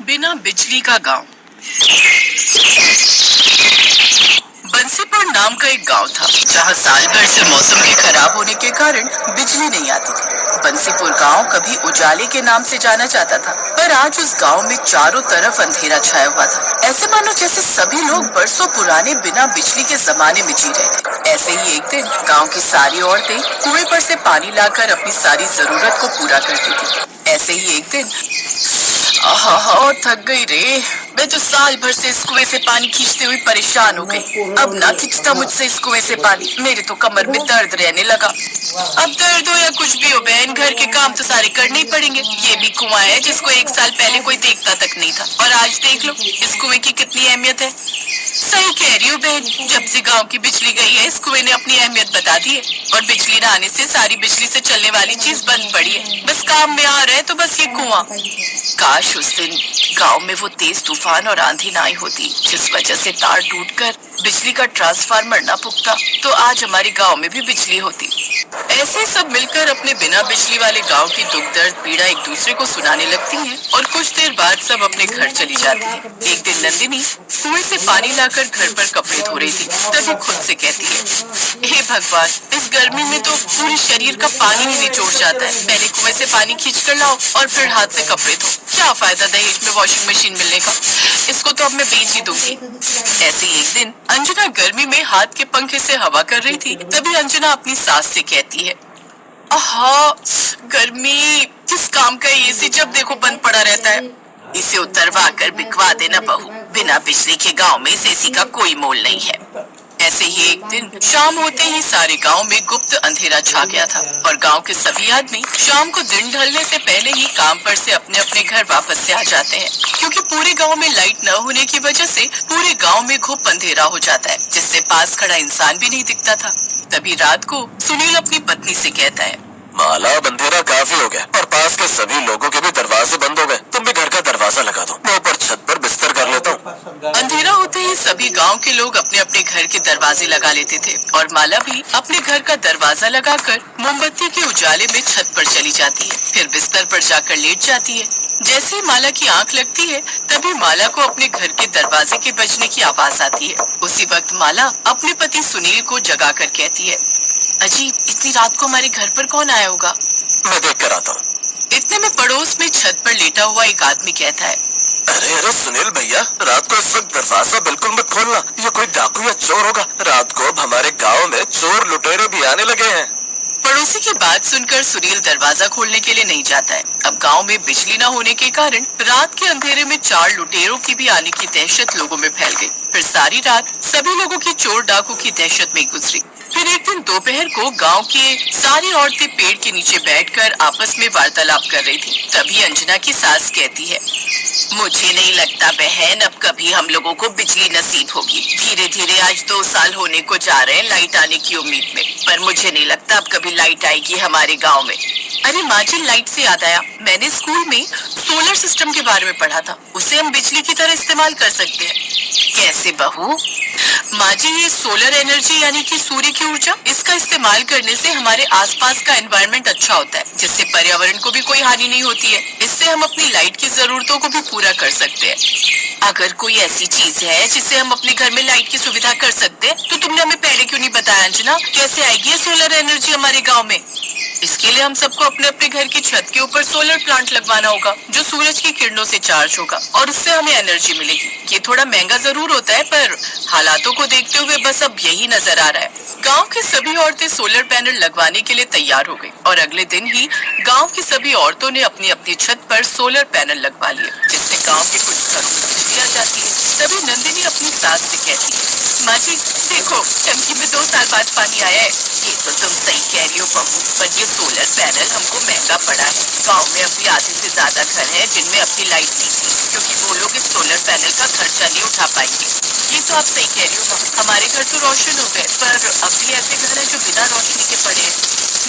बिना बिजली का गांव। बंसीपुर नाम का एक गांव था जहां साल भर से मौसम के खराब होने के कारण बिजली नहीं आती थी। बंसीपुर गांव कभी उजाले के नाम से जाना जाता था, पर आज उस गांव में चारों तरफ अंधेरा छाया हुआ था। ऐसे मानो जैसे सभी लोग बरसों पुराने बिना बिजली के जमाने में जी रहे थे। ऐसे ही एक दिन गांव की सारी औरतें कुएं पर से पानी लाकर अपनी सारी जरूरत को पूरा करती थी। ऐसे ही एक दिन थक गई रे, मैं तो साल भर से इस कुएं से पानी खींचते हुए परेशान हो गई। अब ना खींचता मुझसे इस कुएं से पानी, मेरे तो कमर में दर्द रहने लगा। अब दर्द हो या कुछ भी हो बहन, घर के काम तो सारे करने ही पड़ेंगे। ये भी कुआं है जिसको एक साल पहले कोई देखता तक नहीं था, और आज देख लो इस कुएं की कितनी अहमियत है। सही कह रही हो बहन, जब से गांव की बिजली गई है इस कुएं ने अपनी अहमियत बता दी है, और बिजली न आने से सारी बिजली से चलने वाली चीज बंद पड़ी है। बस काम में आ रहा है तो बस ये कुआं। काश उस दिन गांव में वो तेज तूफान और आंधी ना आई होती जिस वजह से तार टूटकर बिजली का ट्रांसफार्मर ना फूकता, तो आज हमारे गांव में भी बिजली होती। ऐसे सब मिलकर अपने बिना बिजली वाले गांव की दुख दर्द पीड़ा एक दूसरे को सुनाने लगती हैं, और कुछ देर बाद सब अपने घर चली जाती हैं। एक दिन नंदिनी कुएं से पानी लाकर घर पर कपड़े धो रही थी, तभी खुद से कहती है, हे भगवान, इस गर्मी में तो पूरे शरीर का पानी ही निचोड़ जाता है। पहले कुएं से पानी खींच कर लाओ और फिर हाथ से कपड़े धो। क्या फायदा दहेज में वॉशिंग मशीन मिलने का, इसको तो अब मैं बेच ही दूंगी। ऐसे ही एक दिन अंजना गर्मी में हाथ के पंखे से हवा कर रही थी, तभी अंजना अपनी सास से कहती है, आहा गर्मी, किस काम का ये एसी जब देखो बंद पड़ा रहता है। इसे उतरवा कर बिकवा देना बहू, बिना बिजली के गांव में इस एसी का कोई मोल नहीं है। ऐसे ही एक दिन शाम होते ही सारे गांव में गुप्त अंधेरा छा गया था, और गांव के सभी आदमी शाम को दिन ढलने से पहले ही काम पर से अपने अपने घर वापस से आ जाते हैं, क्योंकि पूरे गांव में लाइट न होने की वजह से पूरे गांव में घुप अंधेरा हो जाता है, जिससे पास खड़ा इंसान भी नहीं दिखता था। तभी रात को सुनील अपनी पत्नी से कहता है, माला, अंधेरा काफी हो गया और पास के सभी लोगों के भी दरवाजे बंद हो गए। तुम भी घर का दरवाजा लगा दो, मैं ऊपर छत पर बिस्तर कर लेता हूँ। अंधेरा होते ही सभी गांव के लोग अपने अपने घर के दरवाजे लगा लेते थे, और माला भी अपने घर का दरवाजा लगाकर मोमबत्ती के उजाले में छत पर चली जाती है, फिर बिस्तर पर जाकर लेट जाती है। जैसे ही माला की आंख लगती है, तभी माला को अपने घर के दरवाजे के बजने की आवाज आती है। उसी वक्त माला अपने पति सुनील को जगा कर कहती है, अजीब, इतनी रात को हमारे घर पर कौन आया होगा? मैं देख कर आता हूँ। इतने में पड़ोस में छत पर लेटा हुआ एक आदमी कहता है, अरे अरे सुनील भैया, रात को इस वक्त दरवाजा बिल्कुल मत खोलना, ये कोई डाकू या चोर होगा। रात को अब हमारे गांव में चोर लुटेरे भी आने लगे हैं। पड़ोसी की बात सुनकर सुनील दरवाजा खोलने के लिए नहीं जाता है। अब गांव में बिजली न होने के कारण रात के अंधेरे में चार लुटेरों की भी आने की दहशत लोगों में फैल गई। फिर सारी रात सभी लोगों की चोर डाकू की दहशत में गुजरी। फिर एक दिन दोपहर को गांव की सारी औरतें पेड़ के नीचे बैठकर आपस में वार्तालाप कर रही थी। तभी अंजना की सास कहती है, मुझे नहीं लगता बहन अब कभी हम लोगों को बिजली नसीब होगी। धीरे धीरे आज 2 साल होने को जा रहे हैं लाइट आने की उम्मीद में, पर मुझे नहीं लगता अब कभी लाइट आएगी हमारे गांव में। अरे माँ जी, लाइट से याद आया, मैंने स्कूल में सोलर सिस्टम के बारे में पढ़ा था, उसे हम बिजली की तरह इस्तेमाल कर सकते हैं। कैसे बहू? माँ जी, ये सोलर एनर्जी यानी कि सूर्य की ऊर्जा, इसका इस्तेमाल करने से हमारे आसपास का एनवायरनमेंट अच्छा होता है, जिससे पर्यावरण को भी कोई हानि नहीं होती है। इससे हम अपनी लाइट की जरूरतों को भी पूरा कर सकते हैं। अगर कोई ऐसी चीज है जिससे हम अपने घर में लाइट की सुविधा कर सकते हैं, तो तुमने हमें पहले क्यों नहीं बताया अंजना? कैसे आएगी ये सोलर एनर्जी हमारे गाँव में? इसके लिए हम सबको अपने अपने घर की छत के ऊपर सोलर प्लांट लगवाना होगा, जो सूरज की किरणों से चार्ज होगा, और उससे हमें एनर्जी मिलेगी। ये थोड़ा महंगा जरूर होता है, पर हालातों को देखते हुए बस अब यही नजर आ रहा है। गांव की सभी औरतें सोलर पैनल लगवाने के लिए तैयार हो गई, और अगले दिन ही गांव की सभी औरतों ने अपनी अपनी छत पर सोलर पैनल लगवा लिए, जिससे गांव के कुछ घरों में बिजली आ जाती है। तभी नंदिनी अपनी सास से कहती है, माँ जी देखो, टंकी में 2 साल बाद पानी आया है। ये तो तुम सही कह रही हो बहू, पर ये सोलर पैनल हमको महंगा पड़ा है। गांव में अभी आधे से ज्यादा घर हैं जिनमें अपनी लाइट नहीं थी, क्योंकि वो लोग इस सोलर पैनल का खर्चा नहीं उठा पाएंगे। ये तो आप सही कह रही हो, हमारे घर तो रोशन हो गए, पर अब भी ऐसे घर हैं जो बिना रोशनी के पड़े हैं।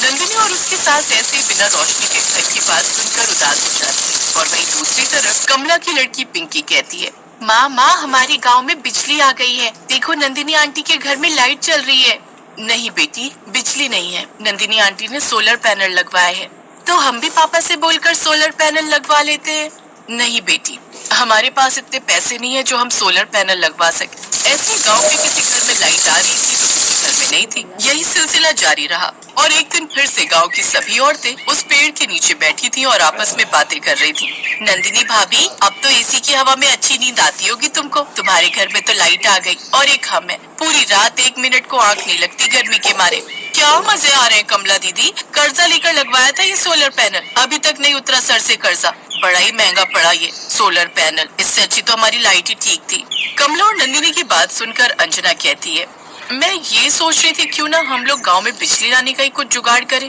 नंदिनी और उसकी सास ऐसे ही बिना रोशनी के घर की बात सुनकर उदास हो जाती है, और वहीं दूसरी तरफ कमला की लड़की पिंकी कहती है, माँ हमारे गांव में बिजली आ गई है, देखो नंदिनी आंटी के घर में लाइट चल रही है। नहीं बेटी, बिजली नहीं है, नंदिनी आंटी ने सोलर पैनल लगवाए हैं। तो हम भी पापा से बोलकर सोलर पैनल लगवा लेते हैं। नहीं बेटी, हमारे पास इतने पैसे नहीं है जो हम सोलर पैनल लगवा सके। ऐसे गांव के किसी घर में लाइट आ रही थी तो किसी घर में नहीं थी। यही सिलसिला जारी रहा और एक दिन फिर से गांव की सभी औरतें उस पेड़ के नीचे बैठी थी और आपस में बातें कर रही थी। नंदिनी भाभी, अब तो एसी की हवा में अच्छी नींद आती होगी तुमको। तुम्हारे घर में तो लाइट आ गई और एक हम है, पूरी रात 1 मिनट को आंख नहीं लगती गर्मी के मारे। क्या मजे आ रहे हैं कमला दीदी, कर्जा लेकर लगवाया था ये सोलर पैनल, अभी तक नहीं उतरा सर से कर्जा। बड़ा ही महंगा पड़ा ये सोलर पैनल, इससे अच्छी तो हमारी लाइट ही ठीक थी। कमला और नंदिनी की बात सुनकर अंजना कहती है, मैं ये सोच रही थी क्यों ना हम लोग गांव में बिजली लाने का ही कुछ जुगाड़ करें।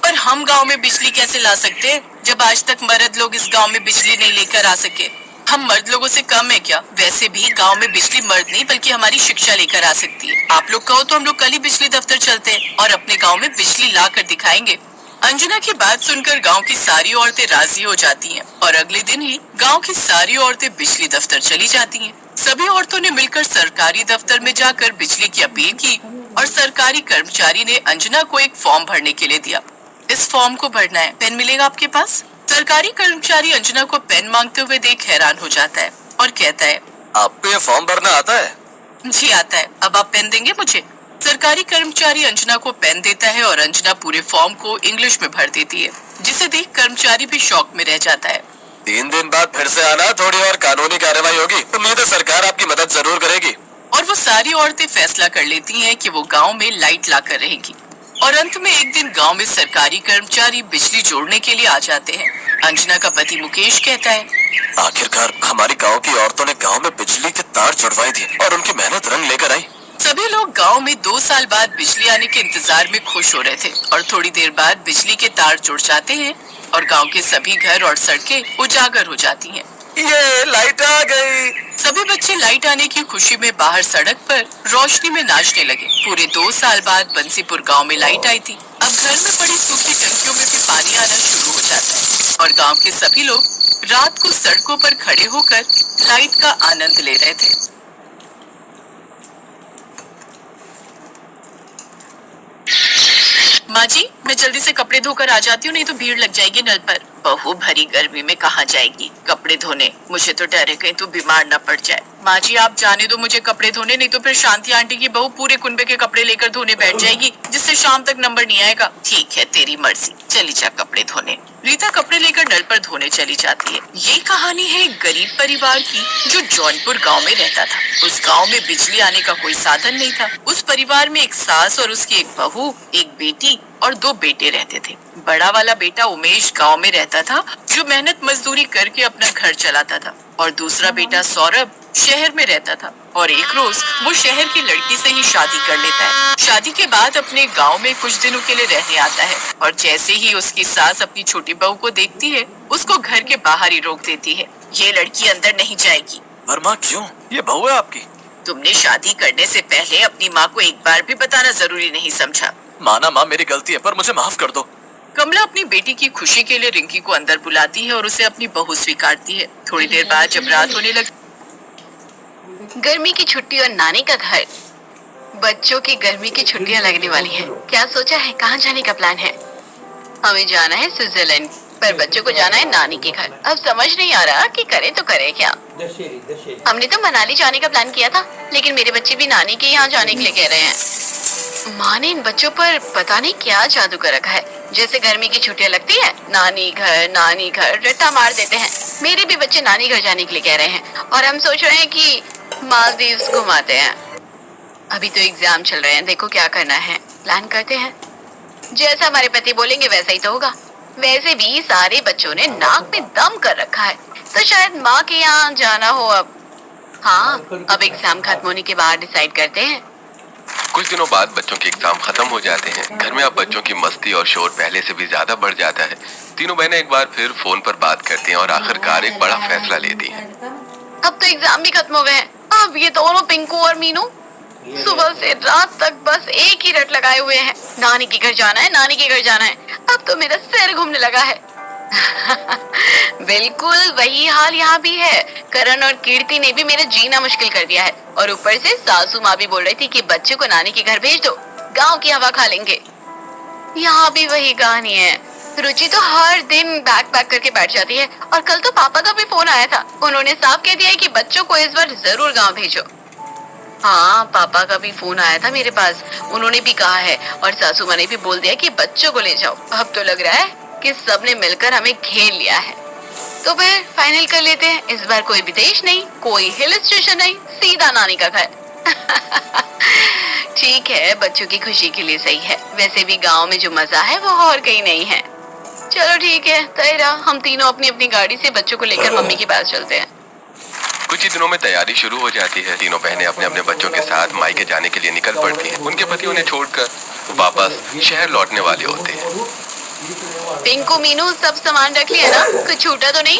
पर हम गांव में बिजली कैसे ला सकते हैं जब आज तक मर्द लोग इस गांव में बिजली नहीं लेकर आ सके। हम मर्द लोगों से कम है क्या? वैसे भी गांव में बिजली मर्द नहीं बल्कि हमारी शिक्षा लेकर आ सकती है। आप लोग कहो तो हम लोग कल ही बिजली दफ्तर चलते हैं और अपने गांव में बिजली ला कर दिखाएंगे। अंजना की बात सुनकर गांव की सारी औरतें राजी हो जाती हैं और अगले दिन ही गांव की सारी औरतें बिजली दफ्तर चली जाती हैं। सभी औरतों ने मिलकर सरकारी दफ्तर में जाकर बिजली की अपील की और सरकारी कर्मचारी ने अंजना को एक फॉर्म भरने के लिए दिया। इस फॉर्म को भरना है, पेन मिलेगा आपके पास? सरकारी कर्मचारी अंजना को पेन मांगते हुए देख हैरान हो जाता है और कहता है, आपको ये फॉर्म भरना आता है? जी आता है। अब आप पेन देंगे मुझे? सरकारी कर्मचारी अंजना को पेन देता है और अंजना पूरे फॉर्म को इंग्लिश में भर देती है, जिसे देख कर्मचारी भी शॉक में रह जाता है। 3 दिन बाद फिर से आना, थोड़ी और कानूनी कार्रवाई होगी। उम्मीद है सरकार आपकी मदद जरूर करेगी। और वो सारी औरतें फैसला कर लेती हैं कि वो गांव में लाइट लाकर रहेंगी। और अंत में एक दिन गांव में सरकारी कर्मचारी बिजली जोड़ने के लिए आ जाते हैं। अंजना का पति मुकेश कहता है, आखिरकार हमारी गांव की औरतों ने गांव में बिजली के तार जुड़वाई दिए और उनकी मेहनत रंग लेकर आई। सभी लोग गांव में 2 साल बाद बिजली आने के इंतजार में खुश हो रहे थे और थोड़ी देर बाद बिजली के तार जुड़ जाते हैं और गांव के सभी घर और सड़कें उजागर हो जाती हैं। ये लाइट आ गई। सभी बच्चे लाइट आने की खुशी में बाहर सड़क पर रोशनी में नाचने लगे। पूरे 2 साल बाद बंसीपुर गांव में लाइट आई थी। अब घर में पड़ी सूखी टंकियों में भी पानी आना शुरू हो जाता है और गांव के सभी लोग रात को सड़कों पर खड़े होकर लाइट का आनंद ले रहे थे। माँ जी, मैं जल्दी से कपड़े धोकर आ जाती हूँ, नहीं तो भीड़ लग जाएगी नल पर। बहू भरी गर्मी में कहाँ जाएगी कपड़े धोने? मुझे तो डर है कहीं तू बीमार न पड़ जाए। माँ जी आप जाने दो मुझे कपड़े धोने, नहीं तो फिर शांति आंटी की बहू पूरे कुनबे के कपड़े लेकर धोने बैठ जाएगी, जिससे शाम तक नंबर नहीं आएगा। ठीक है तेरी मर्जी, चली जा कपड़े धोने। रीता कपड़े लेकर नल पर धोने चली जाती है। ये कहानी है एक गरीब परिवार की जो जौनपुर गांव में रहता था। उस गांव में बिजली आने का कोई साधन नहीं था। उस परिवार में एक सास और उसकी एक बहू, एक बेटी और 2 बेटे रहते थे। बड़ा वाला बेटा उमेश गांव में रहता था, जो मेहनत मजदूरी करके अपना घर चलाता था, और दूसरा बेटा सौरभ शहर में रहता था। और एक रोज वो शहर की लड़की से ही शादी कर लेता है। शादी के बाद अपने गांव में कुछ दिनों के लिए रहने आता है और जैसे ही उसकी सास अपनी छोटी बहू को देखती है, उसको घर के बाहर ही रोक देती है। ये लड़की अंदर नहीं जाएगी। पर माँ क्यों? ये बहू है आपकी। तुमने शादी करने से पहले अपनी माँ को एक बार भी बताना जरूरी नहीं समझा? माना माँ मेरी गलती है, पर मुझे माफ कर दो। कमला अपनी बेटी की खुशी के लिए रिंकी को अंदर बुलाती है और उसे अपनी बहू स्वीकारती है। थोड़ी देर बाद जब रात होने लगती, गर्मी की छुट्टी और नानी का घर। बच्चों की गर्मी की छुट्टियां लगने वाली हैं। क्या सोचा है, कहाँ जाने का प्लान है? हमें जाना है स्विट्जरलैंड, पर बच्चों को जाना है नानी के घर। अब समझ नहीं आ रहा कि करे तो करे क्या। हमने तो मनाली जाने का प्लान किया था, लेकिन मेरे बच्चे भी नानी के यहाँ जाने के लिए कह रहे हैं। माँ ने इन बच्चों पर पता नहीं क्या जादू कर रखा है। जैसे गर्मी की छुट्टियां लगती है, नानी घर रट्टा मार देते हैं। मेरे भी बच्चे नानी घर जाने के लिए कह रहे हैं और हम सोच रहे हैं कि मालदीव्स घुमाते हैं। अभी तो एग्जाम चल रहे हैं, देखो क्या करना है, प्लान करते हैं। जैसा हमारे पति बोलेंगे वैसा ही तो होगा। वैसे भी सारे बच्चों ने नाक में दम कर रखा है, तो शायद माँ के यहाँ जाना हो अब। हाँ, अब एग्जाम खत्म होने के बाद डिसाइड करते हैं। कुछ दिनों बाद बच्चों के एग्जाम खत्म हो जाते हैं। घर में अब बच्चों की मस्ती और शोर पहले से भी ज्यादा बढ़ जाता है। तीनों बहनें एक बार फिर फोन पर बात करती हैं और आखिरकार एक बड़ा फैसला लेती हैं। अब तो एग्जाम भी खत्म हो गए हैं। अब ये दोनों पिंकू और मीनू सुबह से रात तक बस एक ही रट लगाए हुए हैं, नानी के घर जाना है, नानी के घर जाना है। अब तो मेरा सिर घूमने लगा है। बिल्कुल वही हाल यहाँ भी है। करण और कीर्ति ने भी मेरा जीना मुश्किल कर दिया है और ऊपर से सासू माँ भी बोल रही थी कि बच्चे को नानी के घर भेज दो, गांव की हवा खा लेंगे। यहाँ भी वही कहानी है। रुचि तो हर दिन बैग पैक करके बैठ जाती है और कल तो पापा का भी फोन आया था। उन्होंने साफ कह दिया है कि बच्चों को इस बार जरूर गांव भेजो। हाँ, पापा का भी फोन आया था मेरे पास, उन्होंने भी कहा है और सासू माँ ने भी बोल दिया कि बच्चों को ले जाओ। अब तो लग रहा है कि सबने मिलकर हमें घेर लिया है। तो फिर फाइनल कर लेते हैं, इस बार कोई विदेश नहीं, कोई हिल स्टेशन नहीं, सीधा नानी का घर। ठीक है, बच्चों की खुशी के लिए सही है। वैसे भी गांव में जो मजा है वो और कहीं नहीं है। चलो ठीक है, तय रहा। हम तीनों अपनी अपनी गाड़ी से बच्चों को लेकर मम्मी के पास चलते हैं। कुछ ही दिनों में तैयारी शुरू हो जाती है। तीनों बहनें अपने अपने बच्चों के साथ मायके जाने के लिए निकल पड़ती हैं। उनके पति उन्हें छोड़कर वापस शहर लौटने वाले होते हैं। पिंकू, मीनू, सब सामान रख लिया ना? कुछ छूटा तो नहीं?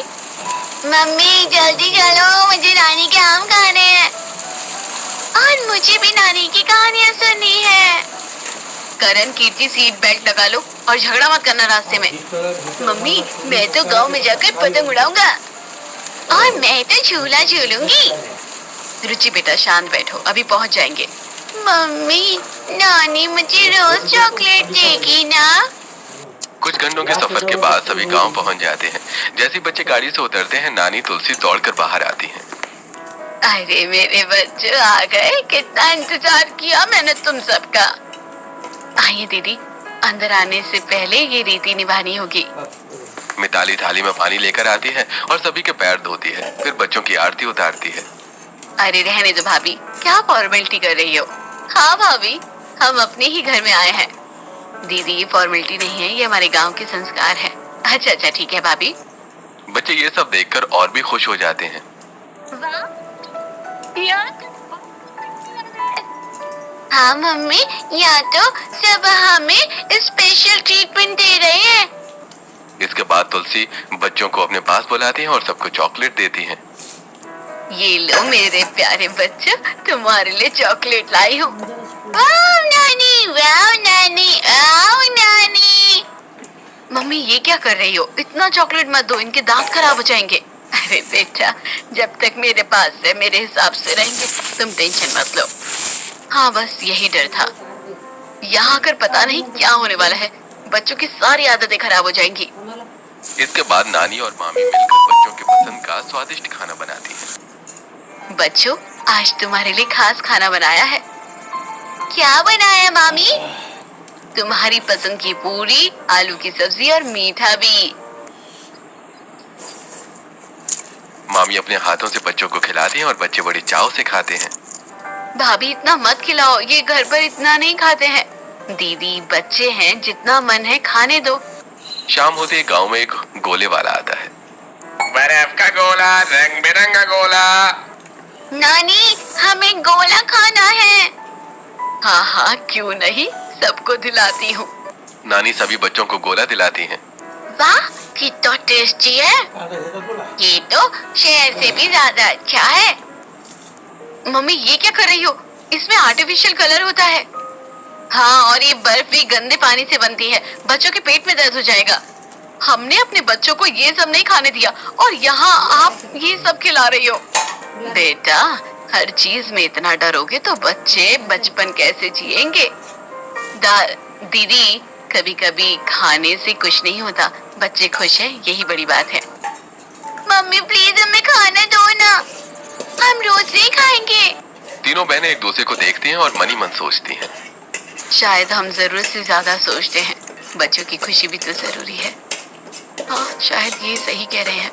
मम्मी जल्दी चलो, मुझे नानी के आम खाने हैं और मुझे भी नानी की कहानियाँ सुननी है। करण, कीर्ति, सीट बेल्ट लगा लो और झगड़ा मत करना रास्ते में। मम्मी, मैं तो गांव में जाकर पतंग उड़ाऊंगा और मैं तो झूला झूलूंगी। रुचि बेटा शांत बैठो, अभी पहुंच जाएंगे। मम्मी, नानी मुझे रोज चॉकलेट देगी ना? कुछ घंटों के सफर के बाद सभी गांव पहुंच जाते हैं। जैसे ही बच्चे गाड़ी से उतरते हैं, नानी तुलसी दौड़कर बाहर आती हैं। अरे मेरे बच्चे आ गए, कितना इंतजार किया मैंने तुम सबका। आइए दीदी, अंदर आने से पहले ये रीति निभानी होगी। मिताली थाली में पानी लेकर आती है और सभी के पैर धोती है, फिर बच्चों की आरती उतारती है। अरे रहने दो भाभी, क्या फॉर्मेलिटी कर रही हो? हाँ भाभी, हम अपने ही घर में आए हैं। दीदी, ये फॉर्मेलिटी नहीं है, ये हमारे गांव के संस्कार है। अच्छा अच्छा ठीक है भाभी। बच्चे ये सब देखकर और भी खुश हो जाते हैं। हाँ मम्मी, यहाँ तो सब हमें स्पेशल ट्रीटमेंट दे रहे हैं। इसके बाद तुलसी बच्चों को अपने पास बुलाती है और सबको चॉकलेट देती है। ये लो मेरे प्यारे बच्चों, तुम्हारे लिए चॉकलेट लाई हूँ। वाह नानी, वाह नानी, आओ नानी। मम्मी ये क्या कर रही हो? इतना चॉकलेट मत दो, इनके दांत खराब हो जाएंगे। अरे बेटा, जब तक मेरे पास है मेरे हिसाब से रहेंगे, तुम टेंशन मत लो। हाँ बस यही डर था, यहाँ आकर पता नहीं क्या होने वाला है। बच्चों की सारी आदतें खराब हो जाएंगी। इसके बाद नानी और मामी मिलकर बच्चों के पसंद का स्वादिष्ट खाना बनाती हैं। बच्चों, आज तुम्हारे लिए खास खाना बनाया है। क्या बनाया मामी? तुम्हारी पसंद की पूरी, आलू की सब्जी और मीठा भी। मामी अपने हाथों से बच्चों को खिलाती हैं और बच्चे बड़ी चाव से खाते हैं। भाभी इतना मत खिलाओ, ये घर पर इतना नहीं खाते हैं। दीदी, बच्चे हैं, जितना मन है खाने दो। शाम होते ही गांव में एक गोले वाला आता है। बर्फ का गोला, रंग बिरंगा गोला। नानी, हमें गोला खाना है। हाँ हाँ क्यों नहीं, सबको दिलाती हूँ। नानी सभी बच्चों को गोला दिलाती हैं। वाह कितना टेस्टी है, ये तो शहर से भी ज्यादा अच्छा है। मम्मी ये क्या कर रही हो? इसमें आर्टिफिशियल कलर होता है। हाँ, और ये बर्फ भी गंदे पानी से बनती है, बच्चों के पेट में दर्द हो जाएगा। हमने अपने बच्चों को ये सब नहीं खाने दिया और यहाँ आप ये सब खिला रही हो। बेटा, हर चीज में इतना डरोगे तो बच्चे बचपन कैसे जिएंगे? दीदी, कभी कभी खाने से कुछ नहीं होता, बच्चे खुश हैं यही बड़ी बात है। मम्मी प्लीज हमें खाना दो ना, हम रोज नहीं खाएंगे। तीनों बहनें एक दूसरे को देखती हैं और मनी मन सोचती हैं। शायद हम जरूरत से ज्यादा सोचते हैं, बच्चों की खुशी भी तो जरूरी है। हाँ, शायद ये सही कह रहे हैं।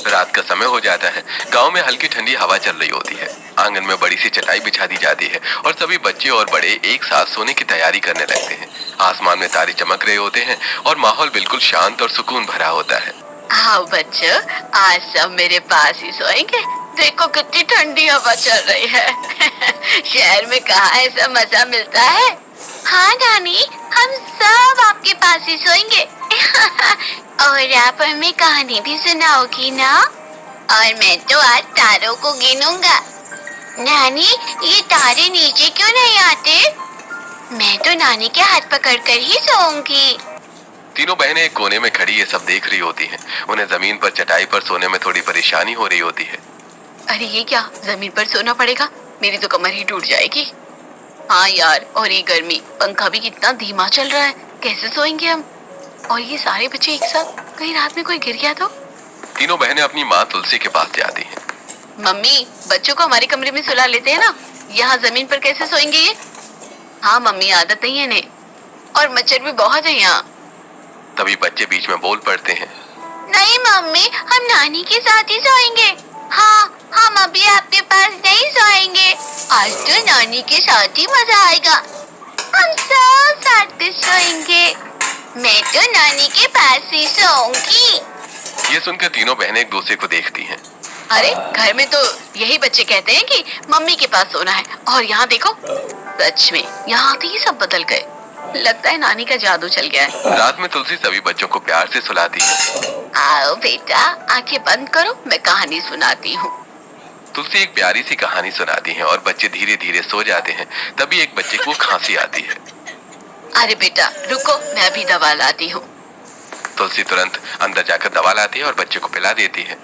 रात का समय हो जाता है। गांव में हल्की ठंडी हवा चल रही होती है। आंगन में बड़ी सी चटाई बिछा दी जाती है और सभी बच्चे और बड़े एक साथ सोने की तैयारी करने लगते हैं। आसमान में तारे चमक रहे होते हैं और माहौल बिल्कुल शांत और सुकून भरा होता है। आओ बच्चों, आज सब मेरे पास ही सोएंगे। देखो कितनी ठंडी हवा चल रही है। शहर में कहाँ ऐसा मजा मिलता है। हाँ नानी, हम सब आपके पास ही सोएंगे। और आप हमें कहानी भी सुनाओगी ना? और मैं तो आज तारों को गिनूंगा। नानी, ये तारे नीचे क्यों नहीं आते? मैं तो नानी के हाथ पकड़कर ही सोऊंगी। तीनों बहनें एक कोने में खड़ी ये सब देख रही होती हैं। उन्हें जमीन पर चटाई पर सोने में थोड़ी परेशानी हो रही होती है। अरे ये क्या, जमीन पर सोना पड़ेगा? मेरी तो कमर ही टूट जाएगी। हाँ यार, और ये गर्मी, पंखा भी कितना धीमा चल रहा है, कैसे सोएंगे हम? और ये सारे बच्चे एक साथ, कहीं रात में कोई गिर गया तो? तीनों बहनें अपनी माँ तुलसी के पास जाती हैं। मम्मी, बच्चों को हमारे कमरे में सुला लेते हैं ना, यहाँ जमीन पर कैसे सोएंगे ये? हाँ मम्मी, आदत नहीं है इन्हें, और मच्छर भी बहुत है यहाँ। तभी बच्चे बीच में बोल पड़ते हैं। नहीं मम्मी, हम नानी के साथ ही सोएंगे। हाँ, हम अभी आपके पास नहीं सोएंगे, आज तो नानी के साथ ही मजा आएगा। हम सब साथ में सोएंगे, मैं तो नानी के पास ही सोऊंगी। ये सुनकर तीनों बहनें एक दूसरे को देखती हैं। अरे घर में तो यही बच्चे कहते हैं कि मम्मी के पास सोना है, और यहाँ देखो, सच में यहाँ आते ही सब बदल गए। लगता है नानी का जादू चल गया है। रात में तुलसी सभी बच्चों को प्यार से सुलाती है। आओ बेटा, आंखें बंद करो, मैं कहानी सुनाती हूँ। तुलसी एक प्यारी सी कहानी सुनाती है और बच्चे धीरे धीरे सो जाते हैं। तभी एक बच्चे को खांसी आती है। अरे बेटा रुको, मैं अभी दवा लाती हूँ। तुलसी तुरंत अंदर जाकर दवा लाती है और बच्चे को पिला देती है।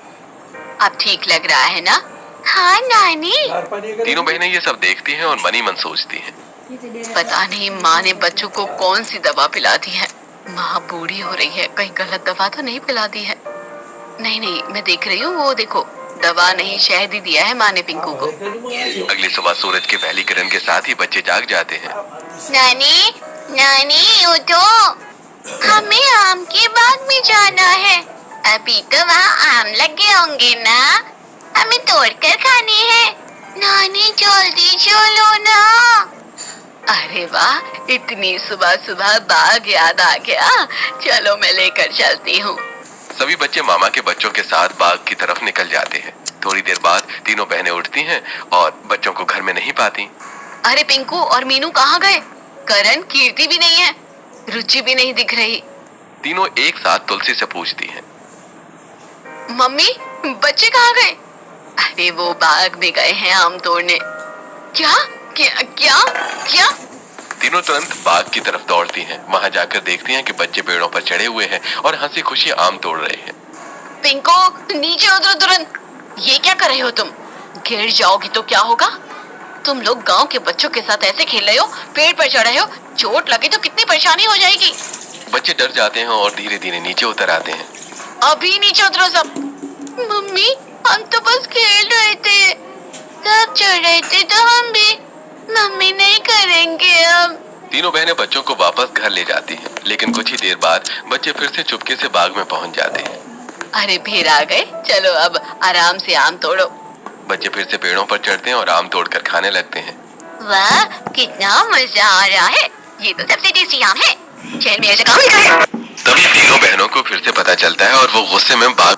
अब ठीक लग रहा है ना? हाँ नानी। तीनों बहनें ये सब देखती हैं और मनी मन सोचती हैं। पता नहीं माँ ने बच्चों को कौन सी दवा पिला दी है। माँ बूढ़ी हो रही है, कहीं गलत दवा तो नहीं पिला दी है। नहीं नहीं, मैं देख रही हूँ, वो देखो, दवा नहीं शहद ही दिया है माँ ने पिंकू को। अगली सुबह सूरज की पहली किरण के साथ ही बच्चे जाग जाते हैं। नानी, नानी उठो, हमें आम के बाग में जाना है। अभी तो वहाँ आम लगे होंगे ना, हमें तोड़कर खाने हैं। नानी जल्दी चलो ना। अरे वाह, इतनी सुबह सुबह बाग याद आ गया। चलो मैं लेकर चलती हूँ। सभी बच्चे मामा के बच्चों के साथ बाग की तरफ निकल जाते हैं। थोड़ी देर बाद तीनों बहनें उठती हैं और बच्चों को घर में नहीं पाती। अरे पिंकू और मीनू कहाँ गए? करण, कीर्ति भी नहीं है, रुचि भी नहीं दिख रही। तीनों एक साथ तुलसी से पूछती हैं। मम्मी, बच्चे कहाँ गए? अरे वो बाग में गए हैं आम तोड़ने। क्या क्या क्या क्या? तीनों तुरंत बाग की तरफ दौड़ती हैं। वहां जाकर देखती हैं कि बच्चे पेड़ों पर चढ़े हुए हैं और हंसी खुशी आम तोड़ रहे हैं। पिंको, नीचे उतरो तुरंत। ये क्या कर रहे हो तुम? गिर जाओगी तो क्या होगा? तुम लोग गांव के बच्चों के साथ ऐसे खेल रहे हो, पेड़ पर चढ़ रहे हो, चोट लगे तो कितनी परेशानी हो जाएगी। बच्चे डर जाते हैं और धीरे धीरे नीचे उतर आते हैं। अभी नीचे उतरो सब। मम्मी, हम तो बस खेल रहे थे, सब चढ़ रहे थे तो हम भी। मम्मी नहीं करेंगे अब। तीनों बहनें बच्चों को वापस घर ले जाती हैं, लेकिन कुछ ही देर बाद बच्चे फिर से चुपके से बाग में पहुंच जाते हैं। अरे फिर आ गए, चलो अब आराम से आम तोड़ो। बच्चे फिर से पेड़ों पर चढ़ते हैं और आम तोड़कर खाने लगते हैं। वाह, कितना मजा आ रहा है, ये तो सबसे टेस्टी आम है। शहर में ऐसे काम नहीं करते। तभी तीनों बहनों को फिर से पता चलता है और वो गुस्से में बाग